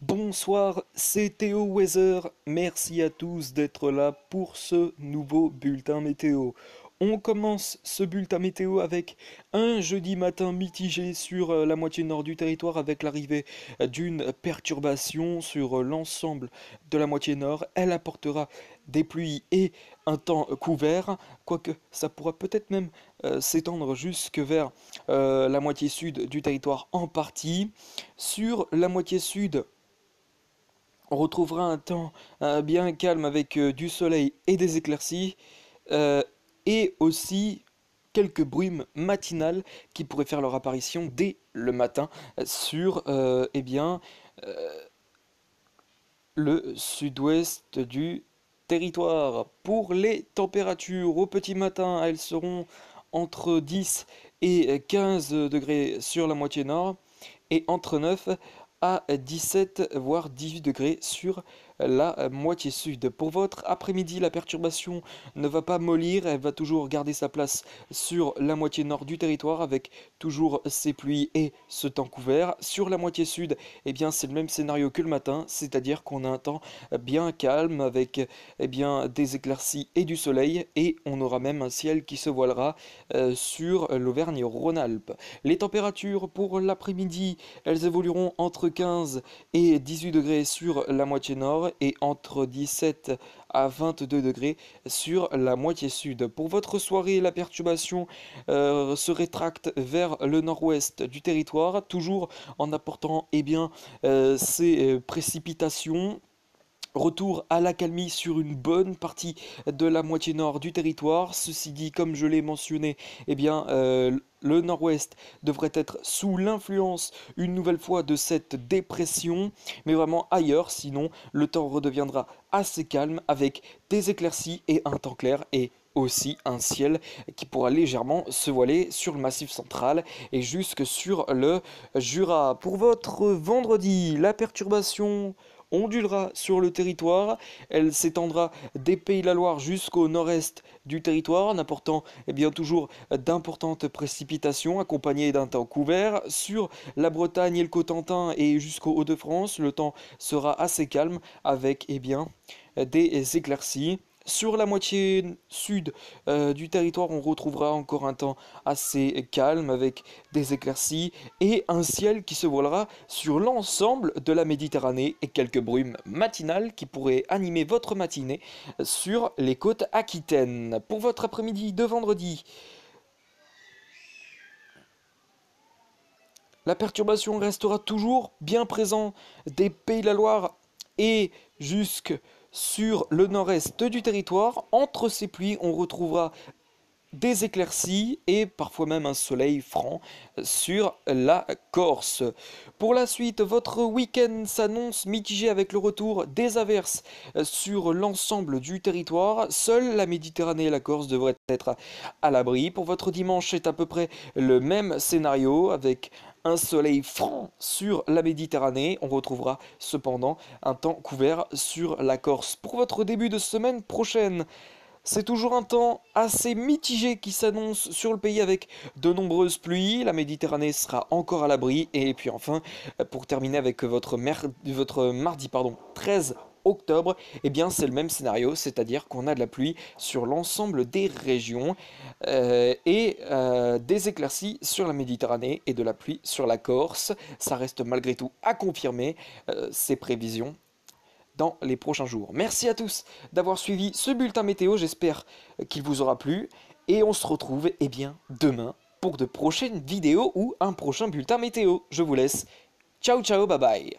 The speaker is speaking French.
Bonsoir, c'est Théo Weather. Merci à tous d'être là pour ce nouveau bulletin météo. On commence ce bulletin météo avec un jeudi matin mitigé sur la moitié nord du territoire avec l'arrivée d'une perturbation sur l'ensemble de la moitié nord. Elle apportera des pluies et un temps couvert, quoique ça pourra peut-être même s'étendre jusque vers la moitié sud du territoire en partie. Sur la moitié sud, on retrouvera un temps bien calme avec du soleil et des éclaircies, euh, et aussi quelques brumes matinales qui pourraient faire leur apparition dès le matin sur le sud-ouest du territoire. Pour les températures, au petit matin, elles seront entre 10 et 15 degrés sur la moitié nord et entre 9 à 17 voire 18 degrés sur la moitié sud. Pour votre après-midi, la perturbation ne va pas mollir, elle va toujours garder sa place sur la moitié nord du territoire avec toujours ces pluies et ce temps couvert. Sur la moitié sud, eh bien c'est le même scénario que le matin, c'est-à-dire qu'on a un temps bien calme avec des éclaircies et du soleil et on aura même un ciel qui se voilera sur l'Auvergne-Rhône-Alpes. Les températures pour l'après-midi, elles évolueront entre 15 et 18 degrés sur la moitié nord et entre 17 à 22 degrés sur la moitié sud. Pour votre soirée, la perturbation se rétracte vers le nord-ouest du territoire, toujours en apportant ces précipitations. Retour à l'accalmie sur une bonne partie de la moitié nord du territoire. Ceci dit, comme je l'ai mentionné, le nord-ouest devrait être sous l'influence une nouvelle fois de cette dépression, mais vraiment ailleurs, sinon le temps redeviendra assez calme avec des éclaircies et un temps clair et aussi un ciel qui pourra légèrement se voiler sur le massif central et jusque sur le Jura. Pour votre vendredi, la perturbation ondulera sur le territoire, elle s'étendra des Pays de la Loire jusqu'au nord-est du territoire, en apportant toujours d'importantes précipitations accompagnées d'un temps couvert. Sur la Bretagne et le Cotentin et jusqu'au Hauts-de-France, le temps sera assez calme avec des éclaircies. Sur la moitié sud du territoire, on retrouvera encore un temps assez calme avec des éclaircies et un ciel qui se voilera sur l'ensemble de la Méditerranée et quelques brumes matinales qui pourraient animer votre matinée sur les côtes aquitaines. Pour votre après-midi de vendredi, la perturbation restera toujours bien présente des Pays de la Loire et jusque sur le nord-est du territoire. Entre ces pluies, on retrouvera des éclaircies et parfois même un soleil franc sur la Corse. Pour la suite, votre week-end s'annonce mitigé avec le retour des averses sur l'ensemble du territoire. Seule la Méditerranée et la Corse devraient être à l'abri. Pour votre dimanche, c'est à peu près le même scénario avec un soleil franc sur la Méditerranée. On retrouvera cependant un temps couvert sur la Corse. Pour votre début de semaine prochaine, c'est toujours un temps assez mitigé qui s'annonce sur le pays avec de nombreuses pluies. La Méditerranée sera encore à l'abri. Et puis enfin, pour terminer avec votre mardi 13 octobre, c'est le même scénario, c'est-à-dire qu'on a de la pluie sur l'ensemble des régions des éclaircies sur la Méditerranée et de la pluie sur la Corse. Ça reste malgré tout à confirmer ces prévisions dans les prochains jours. Merci à tous d'avoir suivi ce bulletin météo, j'espère qu'il vous aura plu, et on se retrouve demain pour de prochaines vidéos ou un prochain bulletin météo. Je vous laisse. Ciao ciao, bye bye.